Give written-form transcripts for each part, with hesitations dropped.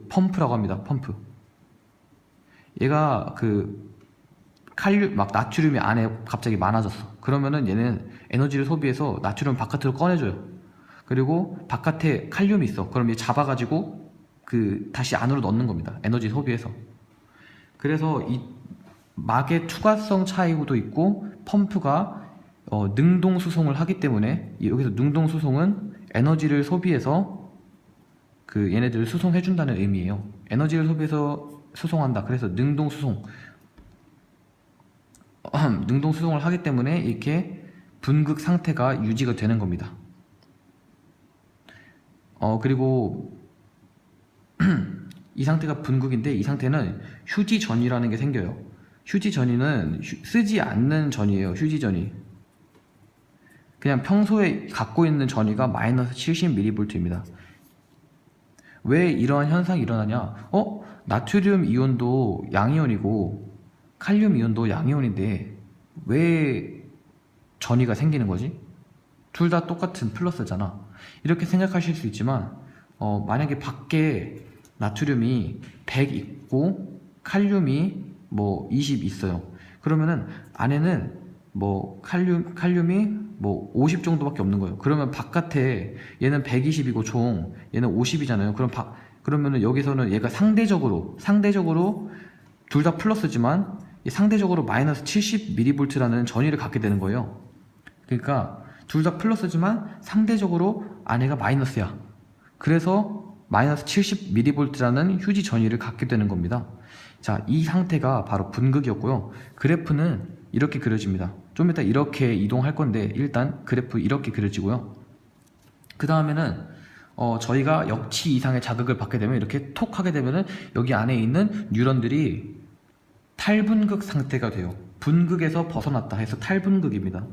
펌프라고 합니다. 펌프. 얘가 칼륨, 막 나트륨이 안에 갑자기 많아졌어. 그러면은 얘는 에너지를 소비해서 나트륨 바깥으로 꺼내줘요. 그리고 바깥에 칼륨이 있어. 그럼 얘 잡아가지고 다시 안으로 넣는 겁니다. 에너지 소비해서. 그래서 이 막의 투과성 차이도 있고, 펌프가 능동 수송을 하기 때문에, 여기서 능동 수송은 에너지를 소비해서 얘네들을 수송해준다는 의미예요. 에너지를 소비해서 수송한다. 그래서 능동 수송. 능동 수송을 하기 때문에 이렇게 분극 상태가 유지가 되는 겁니다. 그리고 이 상태가 분극인데, 이 상태는 휴지전이라는 게 생겨요. 휴지전이는 쓰지 않는 전이에요. 휴지전이 그냥 평소에 갖고 있는 전위가 마이너스 70mV입니다. 왜 이러한 현상이 일어나냐? 나트륨 이온도 양이온이고 칼륨 이온도 양이온인데 왜 전위가 생기는 거지? 둘 다 똑같은 플러스잖아. 이렇게 생각하실 수 있지만 만약에 밖에 나트륨이 100 있고 칼륨이 뭐 20 있어요. 그러면은 안에는 뭐 칼륨이 뭐 50 정도밖에 없는 거예요. 그러면 바깥에 얘는 120이고 총 얘는 50이잖아요. 그러면은 여기서는 얘가 상대적으로 둘 다 플러스지만 상대적으로 마이너스 70mV라는 전위를 갖게 되는 거예요. 그러니까 둘 다 플러스지만 상대적으로 안에가 마이너스야. 그래서 마이너스 70mV라는 휴지 전위를 갖게 되는 겁니다. 자, 이 상태가 바로 분극이었고요. 그래프는 이렇게 그려집니다. 좀 이따 이렇게 이동할 건데 일단 그래프 이렇게 그려지고요. 그 다음에는 저희가 역치 이상의 자극을 받게 되면 이렇게 톡 하게 되면은 여기 안에 있는 뉴런들이 탈분극 상태가 돼요. 분극에서 벗어났다 해서 탈분극입니다.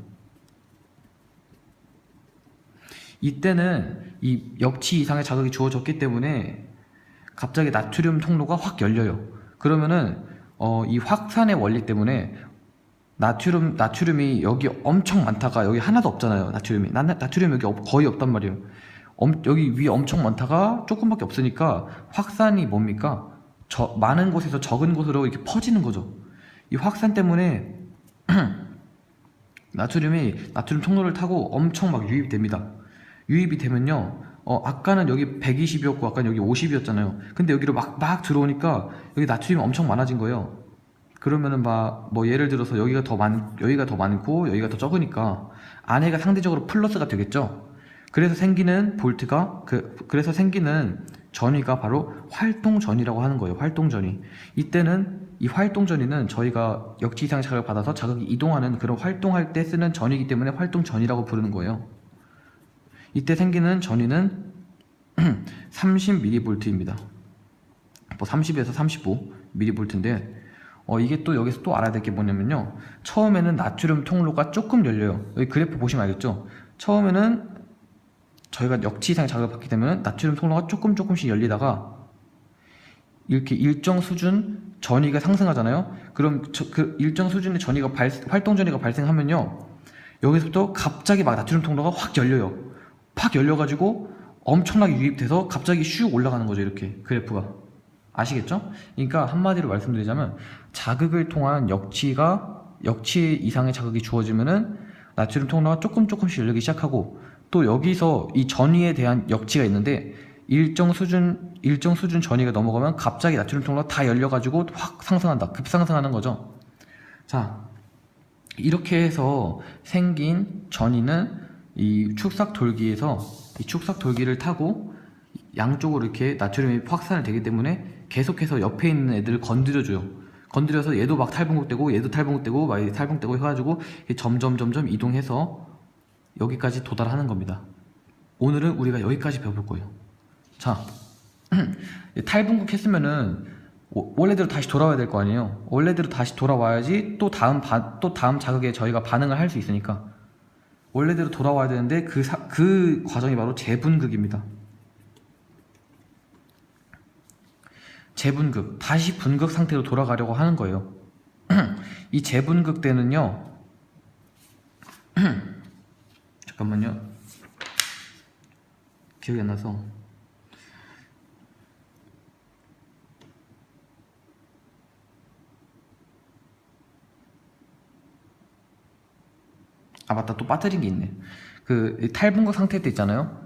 이때는 이 역치 이상의 자극이 주어졌기 때문에 갑자기 나트륨 통로가 확 열려요. 그러면은 이 확산의 원리 때문에 나트륨이 여기 엄청 많다가 여기 하나도 없잖아요. 나트륨 여기 거의 없단 말이에요. 여기 위에 엄청 많다가 조금밖에 없으니까 확산이 뭡니까? 많은 곳에서 적은 곳으로 이렇게 퍼지는 거죠. 이 확산 때문에 나트륨 통로를 타고 엄청 막 유입됩니다. 유입이 되면요, 아까는 여기 120이었고 아까는 여기 50이었잖아요. 근데 여기로 막 들어오니까 여기 나트륨이 엄청 많아진 거예요. 그러면은 뭐 예를 들어서 여기가 더 많고 여기가 더 적으니까 안에가 상대적으로 플러스가 되겠죠. 그래서 생기는 그래서 생기는 전위가 바로 활동전위라고 하는 거예요. 활동전위. 이때는 이 활동전위는 저희가 역치 이상의 자극을 받아서 자극이 이동하는 그런 활동할 때 쓰는 전위이기 때문에 활동전위라고 부르는 거예요. 이때 생기는 전위는 30mV입니다. 뭐 30에서 35mV인데 이게 또 여기서 또 알아야 될 게 뭐냐면요, 처음에는 나트륨 통로가 조금 열려요. 여기 그래프 보시면 알겠죠? 처음에는 저희가 역치 이상의 자극을 받게 되면 나트륨 통로가 조금씩 열리다가 이렇게 일정 수준 전위가 상승하잖아요. 그럼 그 일정 수준의 활동 전위가 발생하면요, 여기서부터 갑자기 막 나트륨 통로가 확 열려요. 확 열려가지고 엄청나게 유입돼서 갑자기 슉 올라가는 거죠. 이렇게 그래프가. 아시겠죠? 그러니까 한마디로 말씀드리자면 자극을 통한 역치 이상의 자극이 주어지면은 나트륨 통로가 조금씩 열리기 시작하고, 또 여기서 이 전위에 대한 역치가 있는데 일정 수준 전위가 넘어가면 갑자기 나트륨 통로가 다 열려가지고 확 상승한다. 급상승하는 거죠. 자, 이렇게 해서 생긴 전위는 이 축삭돌기에서 이 축삭돌기를 타고 양쪽으로 이렇게 나트륨이 확산이 되기 때문에 계속해서 옆에 있는 애들을 건드려줘요. 건드려서 얘도 막 탈분극되고 얘도 탈분극되고 막 탈분극되고 해가지고 점점 이동해서 여기까지 도달하는 겁니다. 오늘은 우리가 여기까지 배워볼 거예요. 자, 탈분극 했으면은 원래대로 다시 돌아와야 될 거 아니에요. 원래대로 다시 돌아와야지 또 다음 자극에 저희가 반응을 할 수 있으니까 원래대로 돌아와야 되는데 그 과정이 바로 재분극입니다. 재분극, 다시 분극 상태로 돌아가려고 하는 거예요. 이 재분극 때는요, 잠깐만요, 기억이 안 나서. 아 맞다, 또 빠뜨린 게 있네. 그 탈분극 상태 때 있잖아요.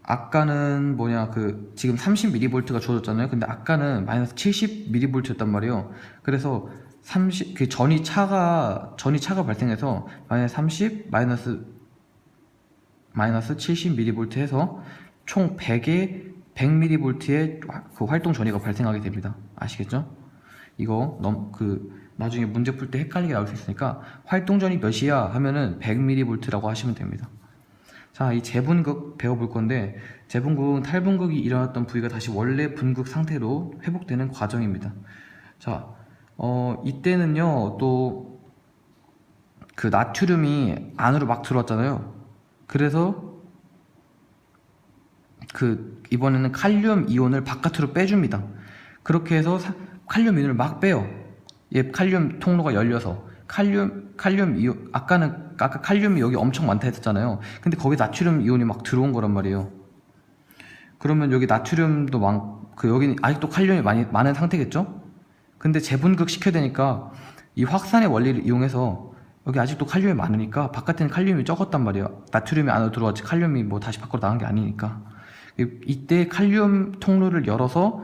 아까는 뭐냐, 그 지금 30mV가 주어졌잖아요. 근데 아까는 마이너스 70mV였단 말이에요. 그래서 30, 그 전이 차가 발생해서 마이너스 30 마이너스 70mV 해서 총 100에 100mV의 그 활동 전이가 발생하게 됩니다. 아시겠죠? 이거 나중에 문제 풀 때 헷갈리게 나올 수 있으니까 활동 전이 몇이야 하면은 100mV라고 하시면 됩니다. 자, 이 재분극 배워볼 건데, 재분극은 탈분극이 일어났던 부위가 다시 원래 분극 상태로 회복되는 과정입니다. 자, 이때는요, 또 그 나트륨이 안으로 막 들어왔잖아요. 그래서 이번에는 칼륨 이온을 바깥으로 빼줍니다. 그렇게 해서 칼륨 이온을 막 빼요. 얘 칼륨 통로가 열려서 칼륨 이온, 아까 칼륨이 여기 엄청 많다 했었잖아요. 근데 거기 나트륨 이온이 막 들어온 거란 말이에요. 그러면 여기 나트륨도 여기는 아직도 칼륨이 많은 상태겠죠? 근데 재분극 시켜야 되니까 이 확산의 원리를 이용해서 여기 아직도 칼륨이 많으니까 바깥에는 칼륨이 적었단 말이에요. 나트륨이 안으로 들어왔지 칼륨이 뭐 다시 밖으로 나간 게 아니니까. 이때 칼륨 통로를 열어서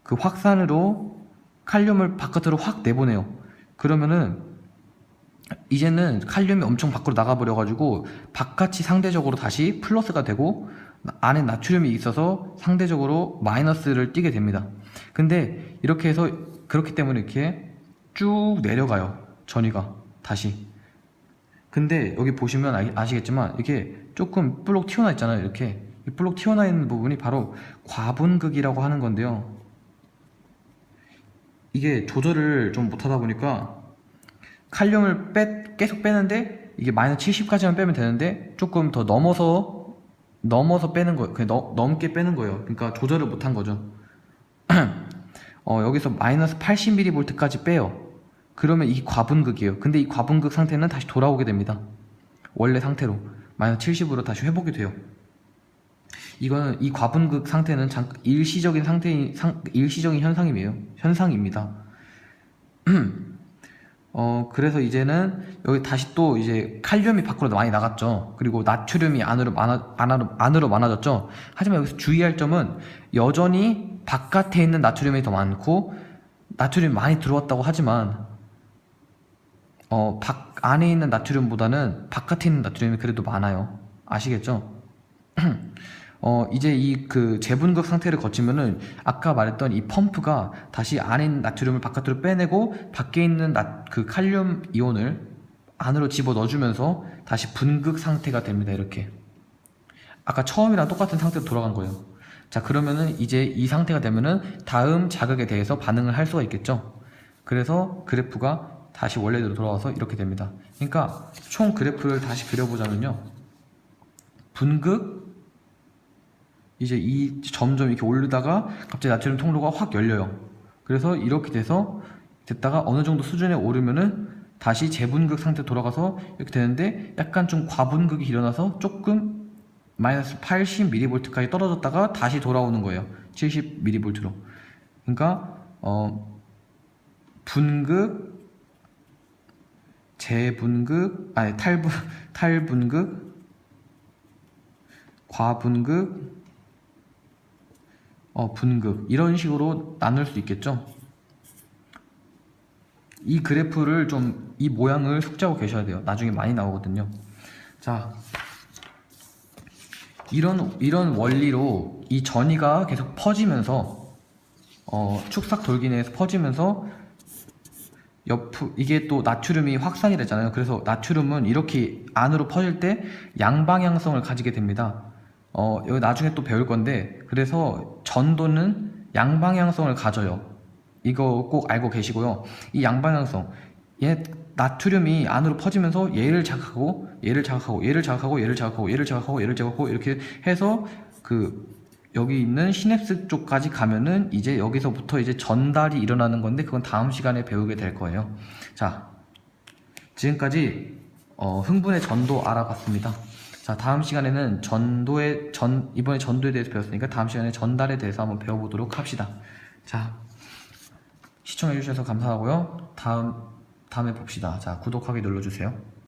그 확산으로 칼륨을 바깥으로 확 내보내요. 그러면은 이제는 칼륨이 엄청 밖으로 나가버려 가지고 바깥이 상대적으로 다시 플러스가 되고 안에 나트륨이 있어서 상대적으로 마이너스를 띠게 됩니다. 근데 이렇게 해서, 그렇기 때문에 이렇게 쭉 내려가요, 전위가 다시. 근데 여기 보시면 아시겠지만 이렇게 조금 볼록 튀어나와 있잖아요. 이렇게 이 볼록 튀어나와 있는 부분이 바로 과분극이라고 하는 건데요. 이게 조절을 좀 못하다 보니까 칼륨을 계속 빼는데, 이게 마이너스 70까지만 빼면 되는데 조금 더 넘어서 빼는 거예요. 그냥 넘게 빼는 거예요. 그러니까 조절을 못한 거죠. 여기서 마이너스 80mV까지 빼요. 그러면 이 과분극이에요. 근데 이 과분극 상태는 다시 돌아오게 됩니다. 원래 상태로 마이너스 70으로 다시 회복이 돼요. 이거는, 이 과분극 상태는 일시적인 현상입니다. 그래서 이제는 여기 다시 또 이제 칼륨이 밖으로 많이 나갔죠. 그리고 나트륨이 안으로 많아졌죠. 하지만 여기서 주의할 점은 여전히 바깥에 있는 나트륨이 더 많고, 나트륨이 많이 들어왔다고 하지만 안에 있는 나트륨보다는 바깥에 있는 나트륨이 그래도 많아요. 아시겠죠? 이제 재분극 상태를 거치면은 아까 말했던 이 펌프가 다시 안에 있는 나트륨을 바깥으로 빼내고 밖에 있는 그 칼륨 이온을 안으로 집어 넣어주면서 다시 분극 상태가 됩니다. 이렇게 아까 처음이랑 똑같은 상태로 돌아간 거예요. 자, 그러면은 이제 이 상태가 되면은 다음 자극에 대해서 반응을 할 수가 있겠죠. 그래서 그래프가 다시 원래대로 돌아와서 이렇게 됩니다. 그러니까 총 그래프를 다시 그려보자면요, 분극, 이제 점점 이렇게 오르다가 갑자기 나트륨 통로가 확 열려요. 그래서 이렇게 됐다가 어느 정도 수준에 오르면은 다시 재분극 상태 돌아가서 이렇게 되는데, 약간 좀 과분극이 일어나서 조금 마이너스 80mV까지 떨어졌다가 다시 돌아오는 거예요. 70mV로. 그러니까 분극, 재분극, 탈분극, 과분극, 분극, 이런 식으로 나눌 수 있겠죠. 이 그래프를 이 모양을 숙지하고 계셔야 돼요. 나중에 많이 나오거든요. 자, 이런 원리로 이 전이가 계속 퍼지면서 축삭 돌기 내에서 퍼지면서 이게 또 나트륨이 확산이 되잖아요. 그래서 나트륨은 이렇게 안으로 퍼질 때 양방향성을 가지게 됩니다. 여기 나중에 또 배울 건데, 그래서 전도는 양방향성을 가져요. 이거 꼭 알고 계시고요. 이 양방향성, 나트륨이 안으로 퍼지면서 얘를 자극하고 얘를 자극하고 얘를 자극하고 얘를 자극하고 얘를 자극하고 얘를 자극하고 이렇게 해서 여기 있는 시냅스 쪽까지 가면은 이제 여기서부터 이제 전달이 일어나는 건데, 그건 다음 시간에 배우게 될 거예요. 자, 지금까지 흥분의 전도 알아봤습니다. 자, 다음 시간에는 이번에 전도에 대해서 배웠으니까 다음 시간에 전달에 대해서 한번 배워보도록 합시다. 자, 시청해주셔서 감사하고요. 다음에 봅시다. 자, 구독하기 눌러주세요.